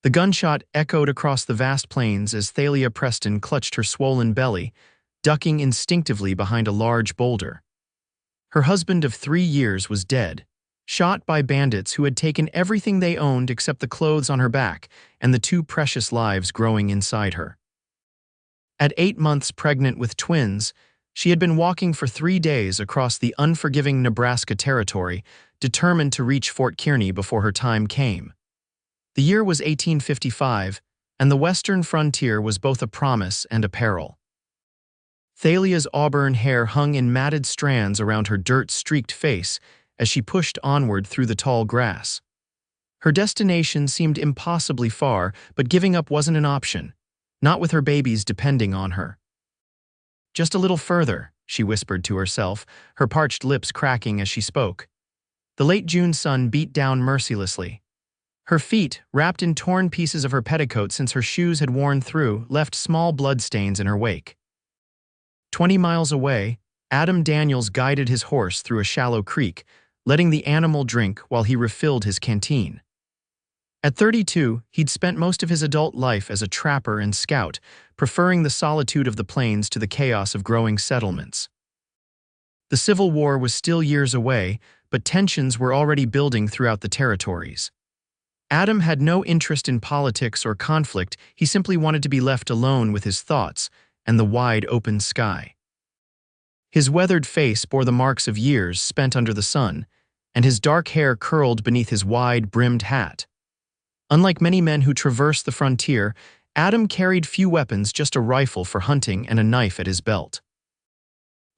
The gunshot echoed across the vast plains as Thalia Preston clutched her swollen belly, ducking instinctively behind a large boulder. Her husband of 3 years was dead, shot by bandits who had taken everything they owned except the clothes on her back and the 2 precious lives growing inside her. At 8 months pregnant with twins, she had been walking for 3 days across the unforgiving Nebraska Territory, determined to reach Fort Kearny before her time came. The year was 1855, and the western frontier was both a promise and a peril. Thalia's auburn hair hung in matted strands around her dirt-streaked face as she pushed onward through the tall grass. Her destination seemed impossibly far, but giving up wasn't an option, not with her babies depending on her. "Just a little further," she whispered to herself, her parched lips cracking as she spoke. The late June sun beat down mercilessly. Her feet, wrapped in torn pieces of her petticoat since her shoes had worn through, left small bloodstains in her wake. 20 miles away, Adam Daniels guided his horse through a shallow creek, letting the animal drink while he refilled his canteen. At 32, he'd spent most of his adult life as a trapper and scout, preferring the solitude of the plains to the chaos of growing settlements. The Civil War was still years away, but tensions were already building throughout the territories. Adam had no interest in politics or conflict, he simply wanted to be left alone with his thoughts and the wide open sky. His weathered face bore the marks of years spent under the sun, and his dark hair curled beneath his wide-brimmed hat. Unlike many men who traverse the frontier, Adam carried few weapons, just a rifle for hunting and a knife at his belt.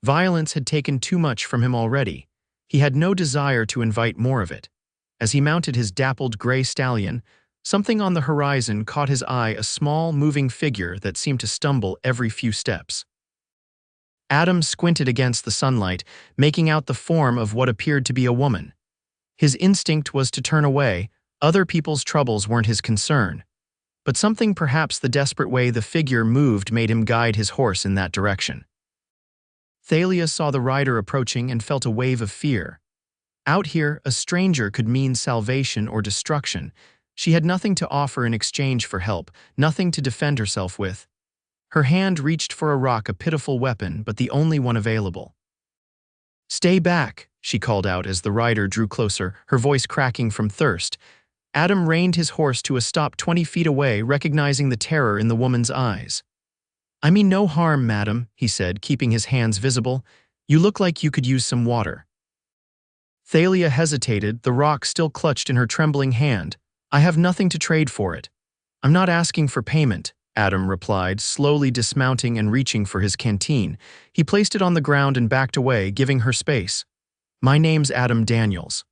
Violence had taken too much from him already. He had no desire to invite more of it. As he mounted his dappled gray stallion, something on the horizon caught his eye, a small, moving figure that seemed to stumble every few steps. Adam squinted against the sunlight, making out the form of what appeared to be a woman. His instinct was to turn away. Other people's troubles weren't his concern. But something, perhaps the desperate way the figure moved, made him guide his horse in that direction. Thalia saw the rider approaching and felt a wave of fear. Out here, a stranger could mean salvation or destruction. She had nothing to offer in exchange for help, nothing to defend herself with. Her hand reached for a rock, a pitiful weapon, but the only one available. "Stay back," she called out as the rider drew closer, her voice cracking from thirst. Adam reined his horse to a stop 20 feet away, recognizing the terror in the woman's eyes. "I mean no harm, madam," he said, keeping his hands visible. "You look like you could use some water." Thalia hesitated, the rock still clutched in her trembling hand. "I have nothing to trade for it." "I'm not asking for payment," Adam replied, slowly dismounting and reaching for his canteen. He placed it on the ground and backed away, giving her space. "My name's Adam Daniels.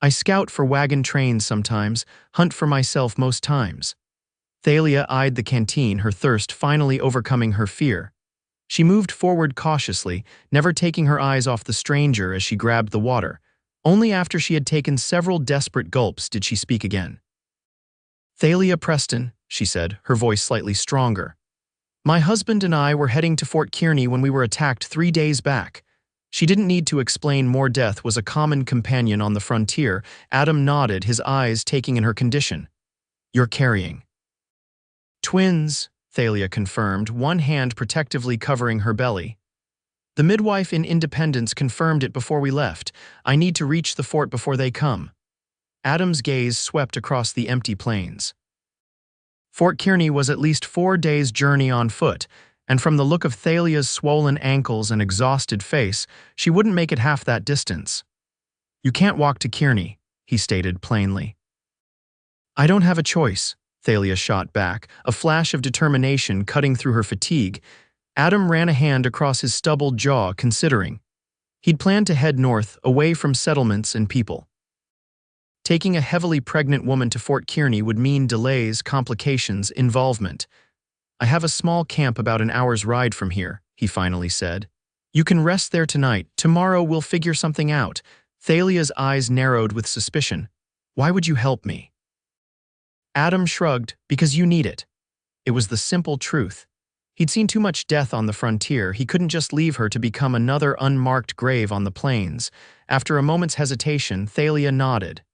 I scout for wagon trains sometimes, hunt for myself most times." Thalia eyed the canteen, her thirst finally overcoming her fear. She moved forward cautiously, never taking her eyes off the stranger as she grabbed the water. Only after she had taken several desperate gulps did she speak again. "Thalia Preston," she said, her voice slightly stronger. "My husband and I were heading to Fort Kearny when we were attacked 3 days back." She didn't need to explain more. Death was a common companion on the frontier. Adam nodded, his eyes taking in her condition. "You're carrying." "Twins," Thalia confirmed, one hand protectively covering her belly. "The midwife in Independence confirmed it before we left. I need to reach the fort before they come." Adam's gaze swept across the empty plains. Fort Kearny was at least 4 days' journey on foot, and from the look of Thalia's swollen ankles and exhausted face, she wouldn't make it half that distance. "You can't walk to Kearny," he stated plainly. "I don't have a choice," Thalia shot back, a flash of determination cutting through her fatigue. Adam ran a hand across his stubbled jaw, considering. He'd planned to head north, away from settlements and people. Taking a heavily pregnant woman to Fort Kearny would mean delays, complications, involvement. "I have a small camp about an hour's ride from here," he finally said. "You can rest there tonight. Tomorrow we'll figure something out." Thalia's eyes narrowed with suspicion. "Why would you help me?" Adam shrugged. "Because you need it." It was the simple truth. He'd seen too much death on the frontier. He couldn't just leave her to become another unmarked grave on the plains. After a moment's hesitation, Thalia nodded.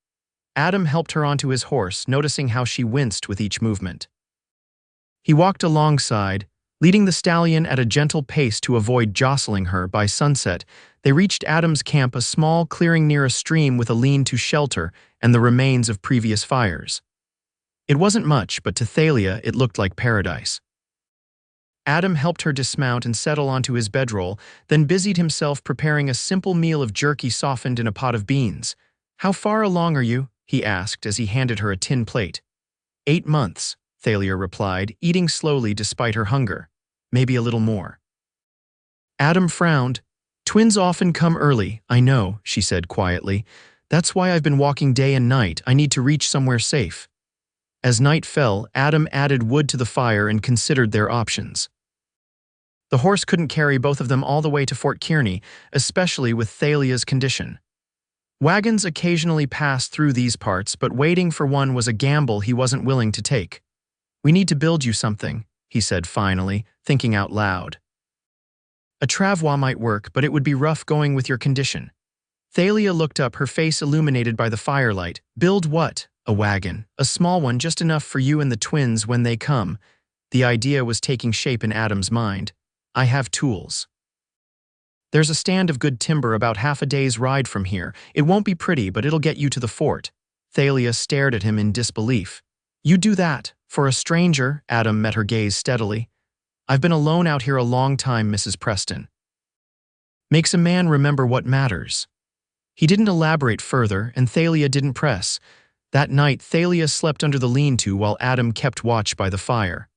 Adam helped her onto his horse, noticing how she winced with each movement. He walked alongside, leading the stallion at a gentle pace to avoid jostling her. By sunset, they reached Adam's camp, a small clearing near a stream with a lean-to shelter and the remains of previous fires. It wasn't much, but to Thalia it looked like paradise. Adam helped her dismount and settle onto his bedroll, then busied himself preparing a simple meal of jerky softened in a pot of beans. "How far along are you?" he asked as he handed her a tin plate. 8 months, Thalia replied, eating slowly despite her hunger. "Maybe a little more." Adam frowned. "Twins often come early, I know," she said quietly. "That's why I've been walking day and night. I need to reach somewhere safe." As night fell, Adam added wood to the fire and considered their options. The horse couldn't carry both of them all the way to Fort Kearney, especially with Thalia's condition. Wagons occasionally passed through these parts, but waiting for one was a gamble he wasn't willing to take. "We need to build you something," he said finally, thinking out loud. "A travois might work, but it would be rough going with your condition." Thalia looked up, her face illuminated by the firelight. "Build what?" "A wagon. A small one, just enough for you and the twins when they come." The idea was taking shape in Adam's mind. "I have tools. There's a stand of good timber about half a day's ride from here. It won't be pretty, but it'll get you to the fort." Thalia stared at him in disbelief. "You do that? For a stranger?" Adam met her gaze steadily. "I've been alone out here a long time, Mrs. Preston." Makes a man remember what matters. He didn't elaborate further, and Thalia didn't press. That night, Thalia slept under the lean-to while Adam kept watch by the fire.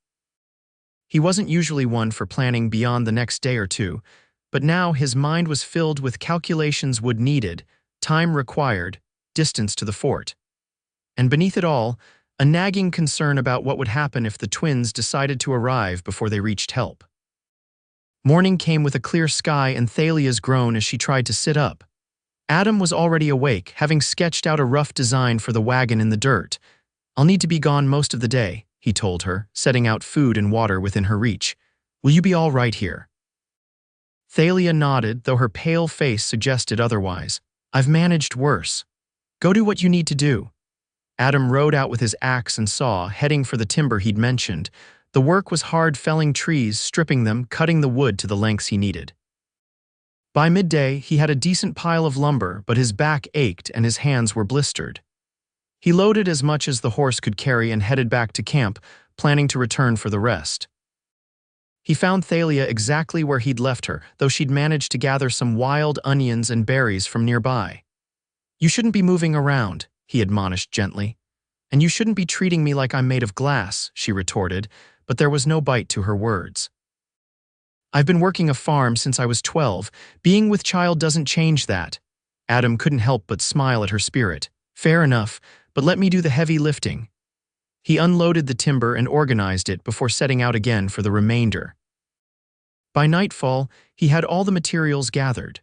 He wasn't usually one for planning beyond the next day or two, but now his mind was filled with calculations: wood needed, time required, distance to the fort. And beneath it all, a nagging concern about what would happen if the twins decided to arrive before they reached help. Morning came with a clear sky and Thalia's groan as she tried to sit up. Adam was already awake, having sketched out a rough design for the wagon in the dirt. "I'll need to be gone most of the day," he told her, setting out food and water within her reach. "Will you be all right here?" Thalia nodded, though her pale face suggested otherwise. "I've managed worse. Go do what you need to do." Adam rode out with his axe and saw, heading for the timber he'd mentioned. The work was hard, felling trees, stripping them, cutting the wood to the lengths he needed. By midday, he had a decent pile of lumber, but his back ached and his hands were blistered. He loaded as much as the horse could carry and headed back to camp, planning to return for the rest. He found Thalia exactly where he'd left her, though she'd managed to gather some wild onions and berries from nearby. "You shouldn't be moving around," he admonished gently. "And you shouldn't be treating me like I'm made of glass," she retorted, but there was no bite to her words. "I've been working a farm since I was 12. Being with child doesn't change that." Adam couldn't help but smile at her spirit. "Fair enough, but let me do the heavy lifting." He unloaded the timber and organized it before setting out again for the remainder. By nightfall, he had all the materials gathered.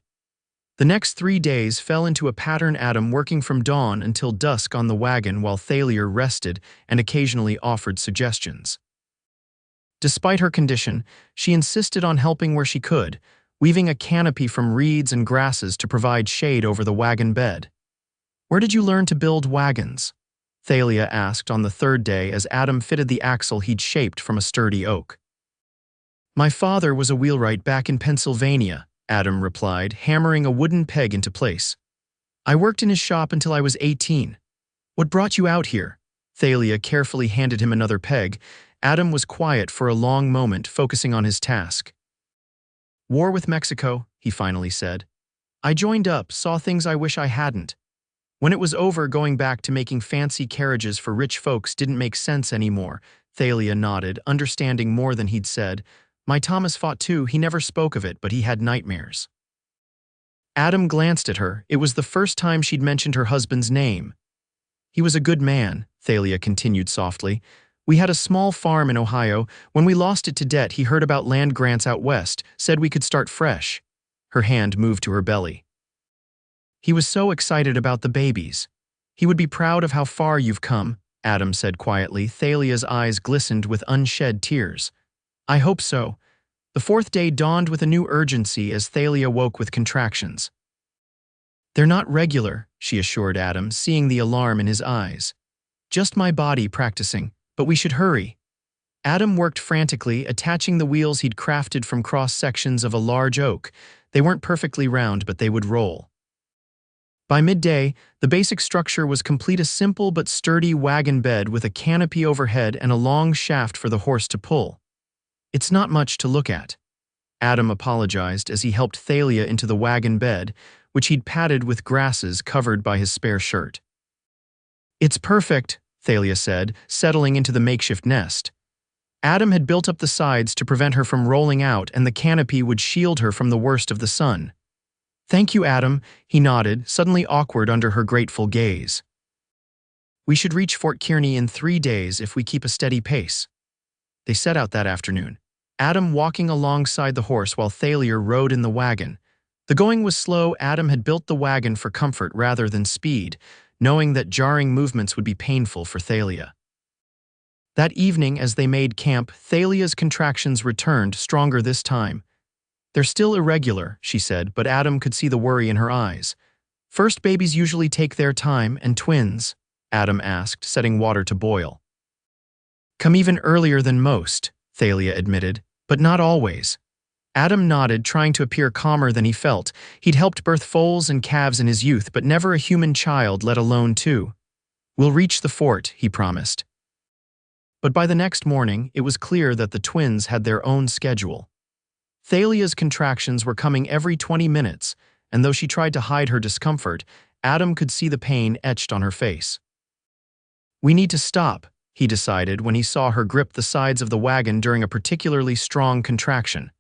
The next 3 days fell into a pattern, Adam working from dawn until dusk on the wagon while Thalia rested and occasionally offered suggestions. Despite her condition, she insisted on helping where she could, weaving a canopy from reeds and grasses to provide shade over the wagon bed. "Where did you learn to build wagons?" Thalia asked on the 3rd day as Adam fitted the axle he'd shaped from a sturdy oak. "My father was a wheelwright back in Pennsylvania," Adam replied, hammering a wooden peg into place. "I worked in his shop until I was 18. "What brought you out here?" Thalia carefully handed him another peg. Adam was quiet for a long moment, focusing on his task. "War with Mexico," he finally said. "I joined up, saw things I wish I hadn't. When it was over, going back to making fancy carriages for rich folks didn't make sense anymore." Thalia nodded, understanding more than he'd said. "My Thomas fought too. He never spoke of it, but he had nightmares." Adam glanced at her. It was the first time she'd mentioned her husband's name. "He was a good man," Thalia continued softly. "We had a small farm in Ohio. When we lost it to debt, he heard about land grants out west, said we could start fresh." Her hand moved to her belly. "He was so excited about the babies. He would be proud of how far you've come," Adam said quietly. Thalia's eyes glistened with unshed tears. "I hope so." The 4th day dawned with a new urgency as Thalia woke with contractions. "They're not regular," she assured Adam, seeing the alarm in his eyes. "Just my body practicing, but we should hurry." Adam worked frantically, attaching the wheels he'd crafted from cross-sections of a large oak. They weren't perfectly round, but they would roll. By midday, the basic structure was complete, a simple but sturdy wagon bed with a canopy overhead and a long shaft for the horse to pull. "It's not much to look at," Adam apologized as he helped Thalia into the wagon bed, which he'd padded with grasses covered by his spare shirt. "It's perfect," Thalia said, settling into the makeshift nest. Adam had built up the sides to prevent her from rolling out, and the canopy would shield her from the worst of the sun. "Thank you, Adam," he nodded, suddenly awkward under her grateful gaze. "We should reach Fort Kearney in 3 days if we keep a steady pace." They set out that afternoon, Adam walking alongside the horse while Thalia rode in the wagon. The going was slow. Adam had built the wagon for comfort rather than speed, knowing that jarring movements would be painful for Thalia. That evening, as they made camp, Thalia's contractions returned, stronger this time. "They're still irregular," she said, but Adam could see the worry in her eyes. "First babies usually take their time, and twins?" Adam asked, setting water to boil. "Come even earlier than most," Thalia admitted, "but not always." Adam nodded, trying to appear calmer than he felt. He'd helped birth foals and calves in his youth, but never a human child, let alone 2. "We'll reach the fort," he promised. But by the next morning, it was clear that the twins had their own schedule. Thalia's contractions were coming every 20 minutes, and though she tried to hide her discomfort, Adam could see the pain etched on her face. "We need to stop," he decided when he saw her grip the sides of the wagon during a particularly strong contraction.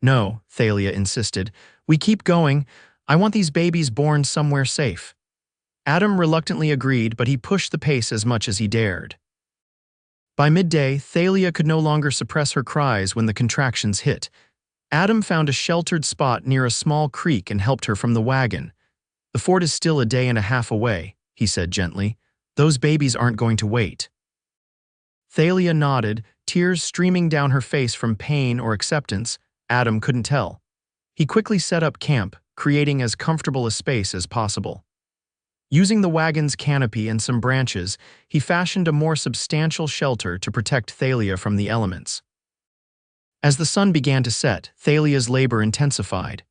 "No," Thalia insisted. "We keep going. I want these babies born somewhere safe." Adam reluctantly agreed, but he pushed the pace as much as he dared. By midday, Thalia could no longer suppress her cries when the contractions hit. Adam found a sheltered spot near a small creek and helped her from the wagon. "The fort is still a day and a half away," he said gently. "Those babies aren't going to wait." Thalia nodded, tears streaming down her face from pain or acceptance. Adam couldn't tell. He quickly set up camp, creating as comfortable a space as possible. Using the wagon's canopy and some branches, he fashioned a more substantial shelter to protect Thalia from the elements. As the sun began to set, Thalia's labor intensified.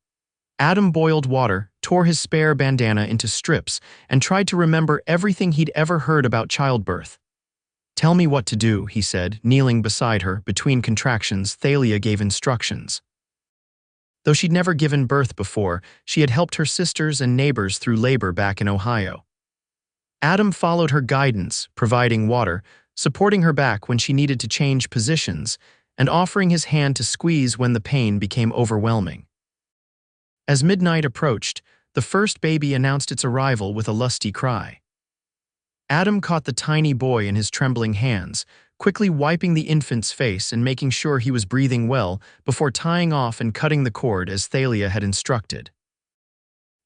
Adam boiled water, tore his spare bandana into strips, and tried to remember everything he'd ever heard about childbirth. "Tell me what to do," he said, kneeling beside her. Between contractions, Thalia gave instructions. Though she'd never given birth before, she had helped her sisters and neighbors through labor back in Ohio. Adam followed her guidance, providing water, supporting her back when she needed to change positions, and offering his hand to squeeze when the pain became overwhelming. As midnight approached, the first baby announced its arrival with a lusty cry. Adam caught the tiny boy in his trembling hands, quickly wiping the infant's face and making sure he was breathing well before tying off and cutting the cord as Thalia had instructed.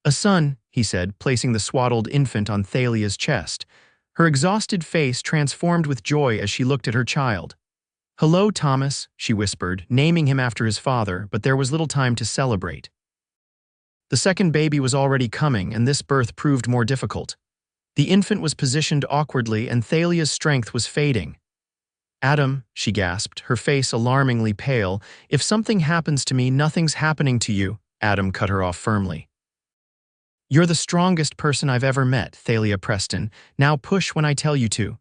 "A son," he said, placing the swaddled infant on Thalia's chest. Her exhausted face transformed with joy as she looked at her child. "Hello, Thomas," she whispered, naming him after his father, but there was little time to celebrate. The second baby was already coming, and this birth proved more difficult. The infant was positioned awkwardly, and Thalia's strength was fading. "Adam," she gasped, her face alarmingly pale, "if something happens to me, nothing's happening to you." Adam cut her off firmly. "You're the strongest person I've ever met, Thalia Preston. Now push when I tell you to."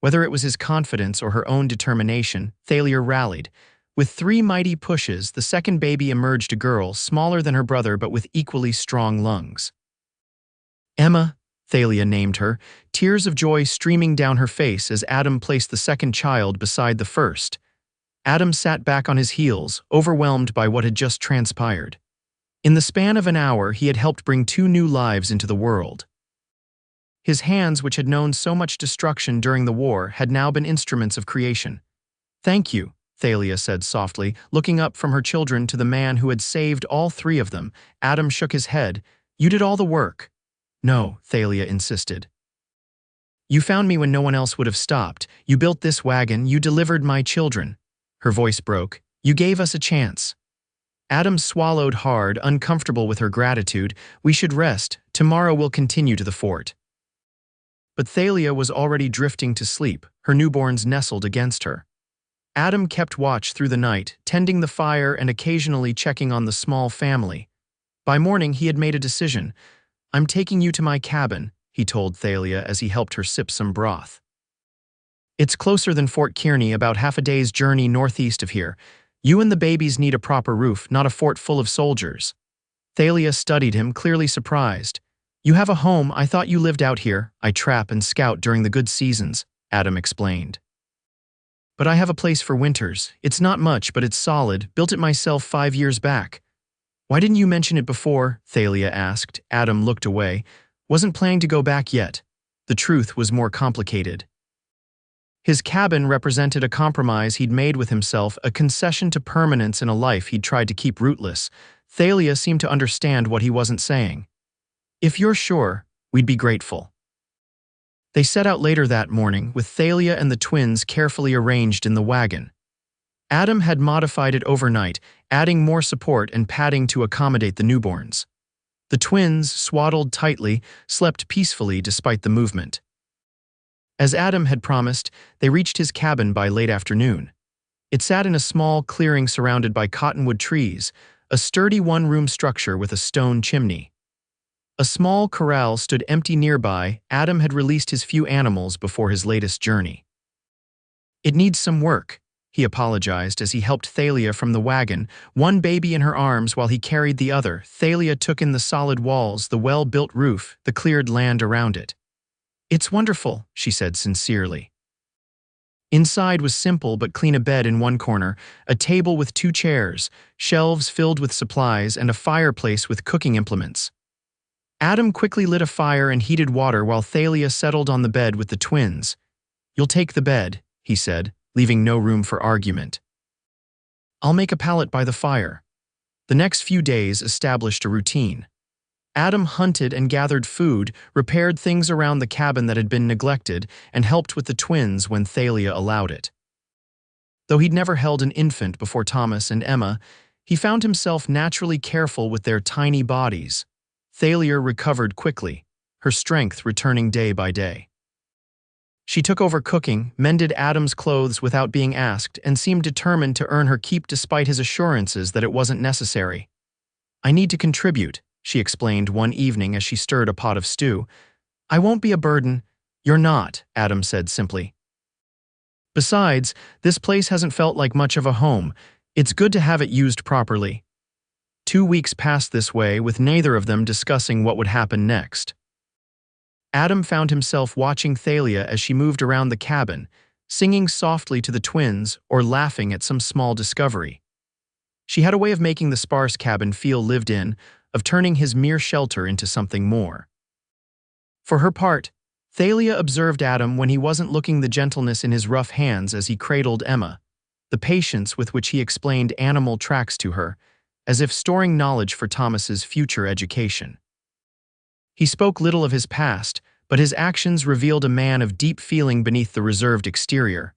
Whether it was his confidence or her own determination, Thalia rallied. With 3 mighty pushes, the second baby emerged, a girl, smaller than her brother but with equally strong lungs. "Emma," Thalia named her, tears of joy streaming down her face as Adam placed the second child beside the first. Adam sat back on his heels, overwhelmed by what had just transpired. In the span of an hour, he had helped bring 2 new lives into the world. His hands, which had known so much destruction during the war, had now been instruments of creation. "Thank you," Thalia said softly, looking up from her children to the man who had saved all 3 of them. Adam shook his head. "You did all the work." "No," Thalia insisted. "You found me when no one else would have stopped. You built this wagon. You delivered my children." Her voice broke. "You gave us a chance." Adam swallowed hard, uncomfortable with her gratitude. "We should rest," Tomorrow we'll continue to the fort." But Thalia was already drifting to sleep, her newborns nestled against her. Adam kept watch through the night, tending the fire and occasionally checking on the small family. By morning, he had made a decision. "I'm taking you to my cabin," he told Thalia as he helped her sip some broth. "It's closer than Fort Kearney, about half a day's journey northeast of here. You and the babies need a proper roof, not a fort full of soldiers." Thalia studied him, clearly surprised. "You have a home. I thought you lived out here. I trap and scout during the good seasons," Adam explained. "But I have a place for winters. It's not much, but it's solid. Built it myself 5 years back." "Why didn't you mention it before?" Thalia asked. Adam looked away. Wasn't planning to go back yet. The truth was more complicated. His cabin represented a compromise he'd made with himself, a concession to permanence in a life he'd tried to keep rootless. Thalia seemed to understand what he wasn't saying. "If you're sure, we'd be grateful." They set out later that morning, with Thalia and the twins carefully arranged in the wagon. Adam had modified it overnight, adding more support and padding to accommodate the newborns. The twins, swaddled tightly, slept peacefully despite the movement. As Adam had promised, they reached his cabin by late afternoon. It sat in a small clearing surrounded by cottonwood trees, a sturdy one-room structure with a stone chimney. A small corral stood empty nearby. Adam had released his few animals before his latest journey. "It needs some work," he apologized as he helped Thalia from the wagon, one baby in her arms while he carried the other. Thalia took in the solid walls, the well-built roof, the cleared land around it. "It's wonderful," she said sincerely. Inside was simple but clean: a bed in one corner, a table with 2 chairs, shelves filled with supplies, and a fireplace with cooking implements. Adam quickly lit a fire and heated water while Thalia settled on the bed with the twins. "You'll take the bed," he said, leaving no room for argument. "I'll make a pallet by the fire." The next few days established a routine. Adam hunted and gathered food, repaired things around the cabin that had been neglected, and helped with the twins when Thalia allowed it. Though he'd never held an infant before Thomas and Emma, he found himself naturally careful with their tiny bodies. Thalia recovered quickly, her strength returning day by day. She took over cooking, mended Adam's clothes without being asked, and seemed determined to earn her keep despite his assurances that it wasn't necessary. "I need to contribute," she explained one evening as she stirred a pot of stew. "I won't be a burden." "You're not," Adam said simply. "Besides, this place hasn't felt like much of a home. It's good to have it used properly." 2 weeks passed this way, with neither of them discussing what would happen next. Adam found himself watching Thalia as she moved around the cabin, singing softly to the twins or laughing at some small discovery. She had a way of making the sparse cabin feel lived in, of turning his mere shelter into something more. For her part, Thalia observed Adam when he wasn't looking, the gentleness in his rough hands as he cradled Emma, the patience with which he explained animal tracks to her, as if storing knowledge for Thomas's future education. He spoke little of his past, but his actions revealed a man of deep feeling beneath the reserved exterior.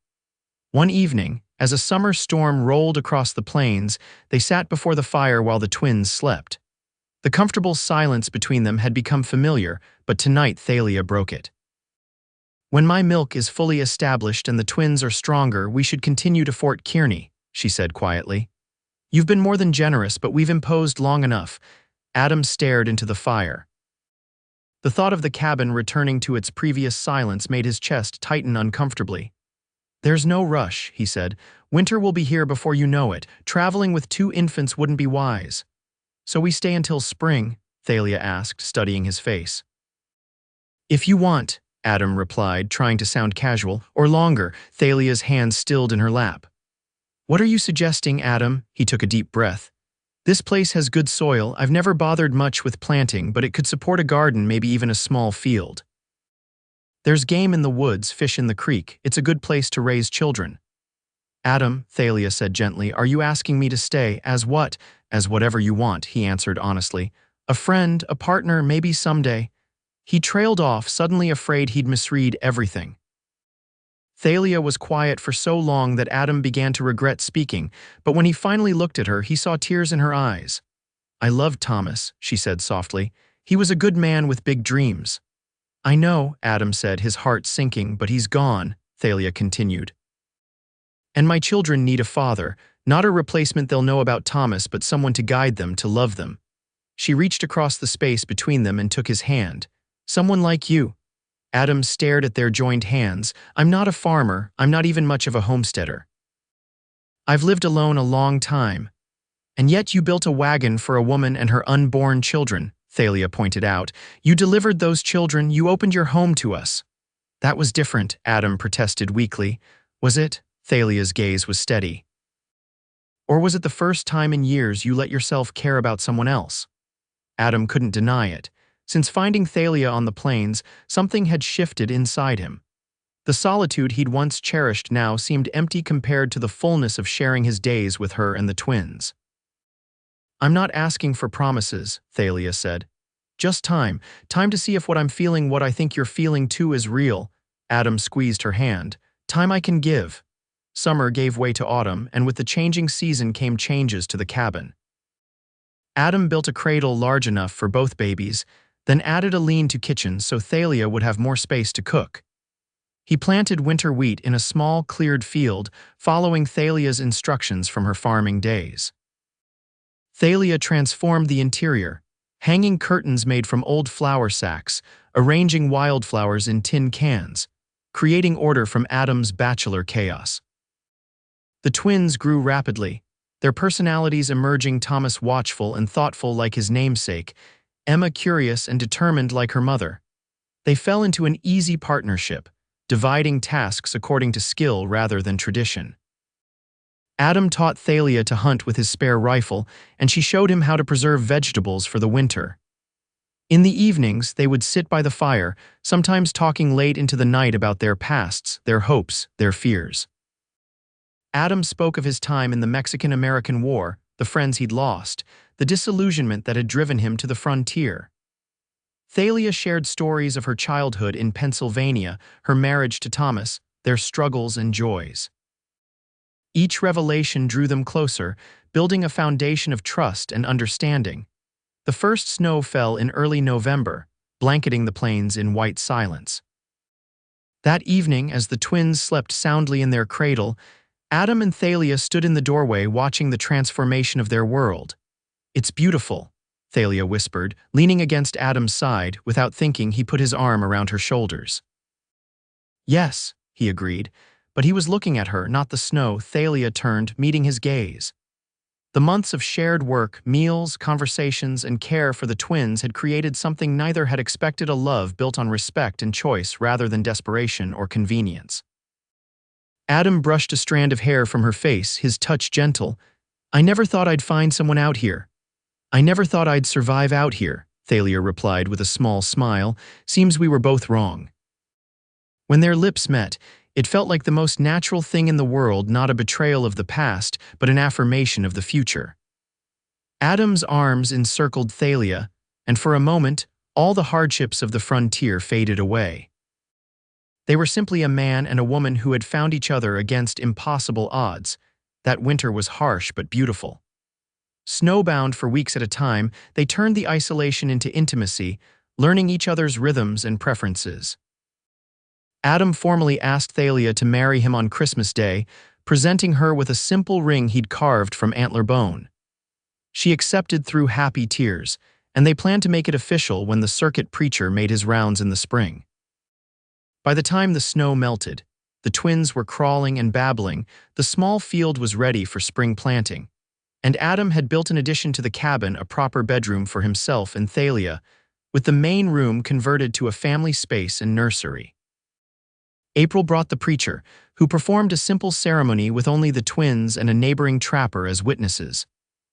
One evening, as a summer storm rolled across the plains, they sat before the fire while the twins slept. The comfortable silence between them had become familiar, but tonight Thalia broke it. "When my milk is fully established and the twins are stronger, we should continue to Fort Kearney," she said quietly. "You've been more than generous, but we've imposed long enough." Adam stared into the fire. The thought of the cabin returning to its previous silence made his chest tighten uncomfortably. "There's no rush," he said. "Winter will be here before you know it. Traveling with 2 infants wouldn't be wise." "So we stay until spring?" Thalia asked, studying his face. "If you want," Adam replied, trying to sound casual. "Or longer." Thalia's hand stilled in her lap. "What are you suggesting, Adam?" He took a deep breath. "This place has good soil. I've never bothered much with planting, but it could support a garden, maybe even a small field. There's game in the woods, fish in the creek. It's a good place to raise children." "Adam," Thalia said gently, "are you asking me to stay? As what?" "As whatever you want," he answered honestly. "A friend, a partner, maybe someday." He trailed off, suddenly afraid he'd misread everything. Thalia was quiet for so long that Adam began to regret speaking, but when he finally looked at her, he saw tears in her eyes. "I loved Thomas," she said softly. He was a good man with big dreams. I know, Adam said, his heart sinking, but he's gone, Thalia continued. And my children need a father, not a replacement they'll know about Thomas, but someone to guide them, to love them. She reached across the space between them and took his hand. Someone like you. Adam stared at their joined hands. I'm not a farmer, I'm not even much of a homesteader. I've lived alone a long time. And yet you built a wagon for a woman and her unborn children, Thalia pointed out. You delivered those children, you opened your home to us. That was different, Adam protested weakly. Was it? Thalia's gaze was steady. Or was it the first time in years you let yourself care about someone else? Adam couldn't deny it. Since finding Thalia on the plains, something had shifted inside him. The solitude he'd once cherished now seemed empty compared to the fullness of sharing his days with her and the twins. I'm not asking for promises, Thalia said. Just time to see if what I'm feeling, what I think you're feeling too, is real. Adam squeezed her hand. Time I can give. Summer gave way to autumn, and with the changing season came changes to the cabin. Adam built a cradle large enough for both babies, then added a lean-to kitchen so Thalia would have more space to cook. He planted winter wheat in a small, cleared field, following Thalia's instructions from her farming days. Thalia transformed the interior, hanging curtains made from old flour sacks, arranging wildflowers in tin cans, creating order from Adam's bachelor chaos. The twins grew rapidly, their personalities emerging, Thomas watchful and thoughtful like his namesake, Emma curious and determined like her mother. They fell into an easy partnership, dividing tasks according to skill rather than tradition. Adam taught Thalia to hunt with his spare rifle, and she showed him how to preserve vegetables for the winter. In the evenings, they would sit by the fire, sometimes talking late into the night about their pasts, their hopes, their fears. Adam spoke of his time in the Mexican-American War, the friends he'd lost, the disillusionment that had driven him to the frontier. Thalia shared stories of her childhood in Pennsylvania, her marriage to Thomas, their struggles and joys. Each revelation drew them closer, building a foundation of trust and understanding. The first snow fell in early November, blanketing the plains in white silence. That evening, as the twins slept soundly in their cradle, Adam and Thalia stood in the doorway watching the transformation of their world. It's beautiful, Thalia whispered, leaning against Adam's side. Without thinking, he put his arm around her shoulders. Yes, he agreed, but he was looking at her, not the snow. Thalia turned, meeting his gaze. The months of shared work, meals, conversations, and care for the twins had created something neither had expected, a love built on respect and choice rather than desperation or convenience. Adam brushed a strand of hair from her face, his touch gentle. I never thought I'd find someone out here. I never thought I'd survive out here, Thalia replied with a small smile. Seems we were both wrong. When their lips met, it felt like the most natural thing in the world, not a betrayal of the past, but an affirmation of the future. Adam's arms encircled Thalia, and for a moment, all the hardships of the frontier faded away. They were simply a man and a woman who had found each other against impossible odds. That winter was harsh but beautiful. Snowbound for weeks at a time, they turned the isolation into intimacy, learning each other's rhythms and preferences. Adam formally asked Thalia to marry him on Christmas Day, presenting her with a simple ring he'd carved from antler bone. She accepted through happy tears, and they planned to make it official when the circuit preacher made his rounds in the spring. By the time the snow melted, the twins were crawling and babbling, the small field was ready for spring planting, and Adam had built in addition to the cabin a proper bedroom for himself and Thalia, with the main room converted to a family space and nursery. April brought the preacher, who performed a simple ceremony with only the twins and a neighboring trapper as witnesses.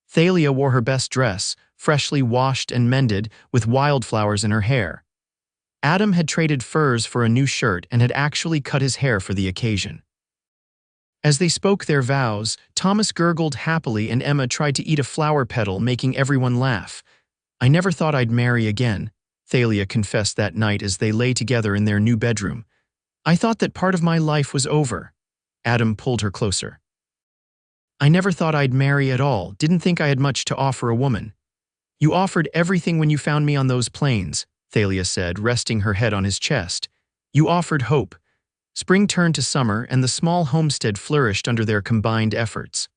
Thalia wore her best dress, freshly washed and mended, with wildflowers in her hair. Adam had traded furs for a new shirt and had actually cut his hair for the occasion. As they spoke their vows, Thomas gurgled happily and Emma tried to eat a flower petal, making everyone laugh. I never thought I'd marry again, Thalia confessed that night as they lay together in their new bedroom. I thought that part of my life was over. Adam pulled her closer. I never thought I'd marry at all, didn't think I had much to offer a woman. You offered everything when you found me on those plains, Thalia said, resting her head on his chest. You offered hope. Spring turned to summer, and the small homestead flourished under their combined efforts.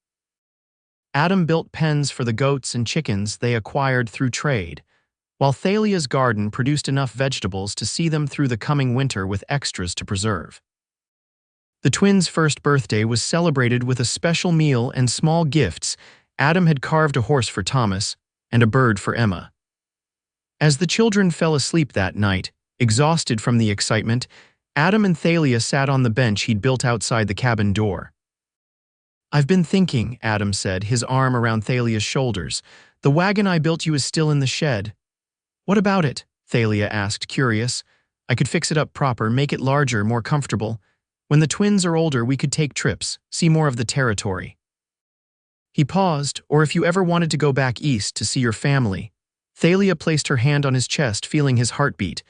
Adam built pens for the goats and chickens they acquired through trade, while Thalia's garden produced enough vegetables to see them through the coming winter with extras to preserve. The twins' first birthday was celebrated with a special meal and small gifts. Adam had carved a horse for Thomas and a bird for Emma. As the children fell asleep that night, exhausted from the excitement, Adam and Thalia sat on the bench he'd built outside the cabin door. I've been thinking, Adam said, his arm around Thalia's shoulders. The wagon I built you is still in the shed. What about it? Thalia asked, curious. I could fix it up proper, make it larger, more comfortable. When the twins are older, we could take trips, see more of the territory. He paused. Or if you ever wanted to go back east to see your family. Thalia placed her hand on his chest, feeling his heartbeat.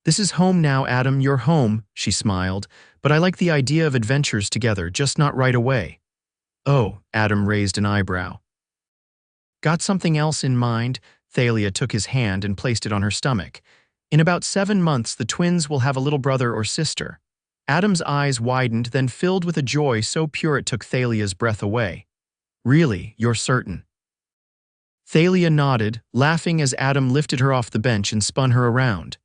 This is home now, Adam, you're home, she smiled. But I like the idea of adventures together, just not right away. Oh, Adam raised an eyebrow. Got something else in mind? Thalia took his hand and placed it on her stomach. In about 7 months, the twins will have a little brother or sister. Adam's eyes widened, then filled with a joy so pure it took Thalia's breath away. Really, you're certain? Thalia nodded, laughing as Adam lifted her off the bench and spun her around.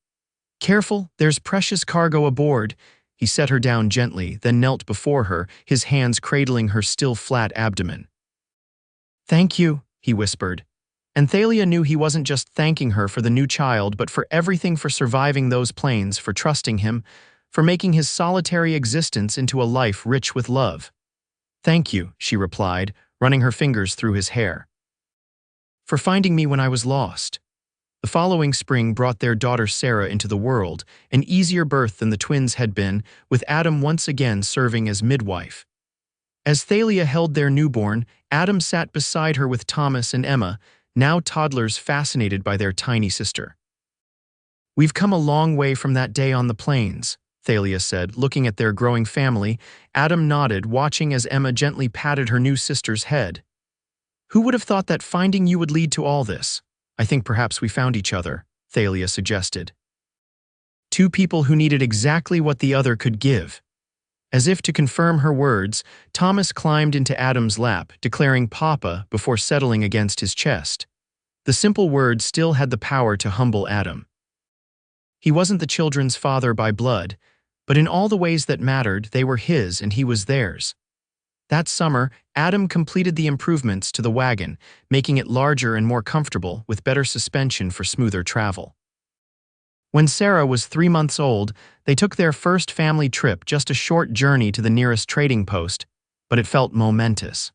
Careful, there's precious cargo aboard. He set her down gently, then knelt before her, his hands cradling her still flat abdomen. Thank you, he whispered. And Thalia knew he wasn't just thanking her for the new child, but for everything, for surviving those plains, for trusting him, for making his solitary existence into a life rich with love. Thank you, she replied, running her fingers through his hair. For finding me when I was lost. The following spring brought their daughter Sarah into the world, an easier birth than the twins had been, with Adam once again serving as midwife. As Thalia held their newborn, Adam sat beside her with Thomas and Emma, now toddlers fascinated by their tiny sister. We've come a long way from that day on the plains, Thalia said, looking at their growing family. Adam nodded, watching as Emma gently patted her new sister's head. Who would have thought that finding you would lead to all this? I think perhaps we found each other, Thalia suggested. Two people who needed exactly what the other could give. As if to confirm her words, Thomas climbed into Adam's lap, declaring Papa before settling against his chest. The simple words still had the power to humble Adam. He wasn't the children's father by blood, but in all the ways that mattered, they were his and he was theirs. That summer, Adam completed the improvements to the wagon, making it larger and more comfortable, with better suspension for smoother travel. When Sarah was 3 months old, they took their first family trip, just a short journey to the nearest trading post, but it felt momentous.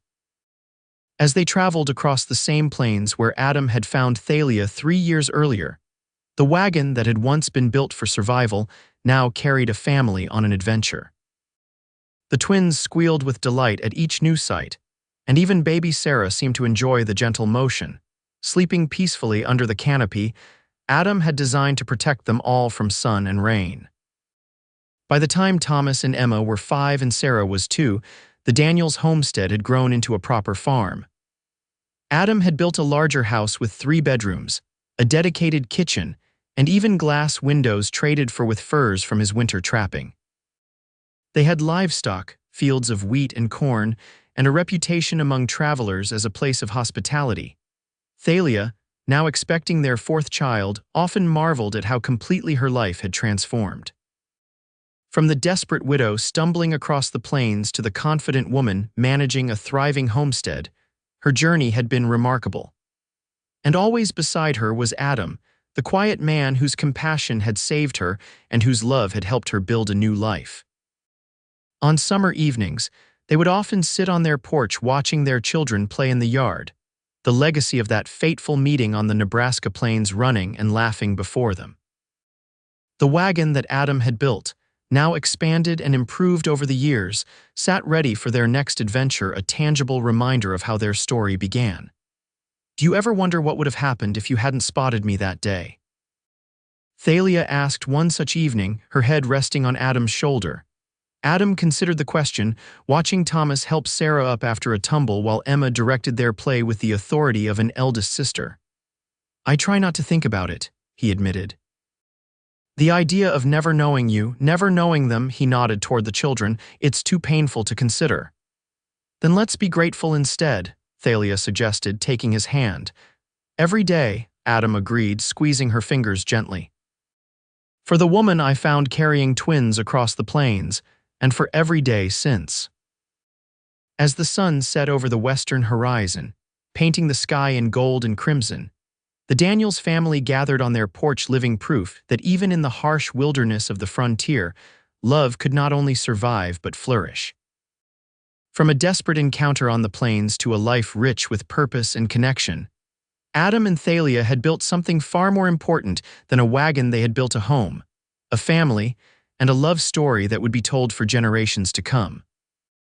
As they traveled across the same plains where Adam had found Thalia 3 years earlier, the wagon that had once been built for survival now carried a family on an adventure. The twins squealed with delight at each new sight, and even baby Sarah seemed to enjoy the gentle motion. Sleeping peacefully under the canopy, Adam had designed to protect them all from sun and rain. By the time Thomas and Emma were 5 and Sarah was 2, the Daniels homestead had grown into a proper farm. Adam had built a larger house with 3 bedrooms, a dedicated kitchen, and even glass windows traded for with furs from his winter trapping. They had livestock, fields of wheat and corn, and a reputation among travelers as a place of hospitality. Thalia, now expecting their 4th child, often marveled at how completely her life had transformed. From the desperate widow stumbling across the plains to the confident woman managing a thriving homestead, her journey had been remarkable. And always beside her was Adam, the quiet man whose compassion had saved her and whose love had helped her build a new life. On summer evenings, they would often sit on their porch watching their children play in the yard, the legacy of that fateful meeting on the Nebraska plains running and laughing before them. The wagon that Adam had built, now expanded and improved over the years, sat ready for their next adventure, a tangible reminder of how their story began. Do you ever wonder what would have happened if you hadn't spotted me that day? Thalia asked one such evening, her head resting on Adam's shoulder. Adam considered the question, watching Thomas help Sarah up after a tumble while Emma directed their play with the authority of an eldest sister. I try not to think about it, he admitted. The idea of never knowing you, never knowing them, he nodded toward the children, it's too painful to consider. Then let's be grateful instead, Thalia suggested, taking his hand. Every day, Adam agreed, squeezing her fingers gently. For the woman I found carrying twins across the plains, and for every day since. As the sun set over the western horizon, painting the sky in gold and crimson, the Daniels family gathered on their porch, living proof that even in the harsh wilderness of the frontier, love could not only survive but flourish. From a desperate encounter on the plains to a life rich with purpose and connection, Adam and Thalia had built something far more important than a wagon. They had built a home, a family, and a love story that would be told for generations to come.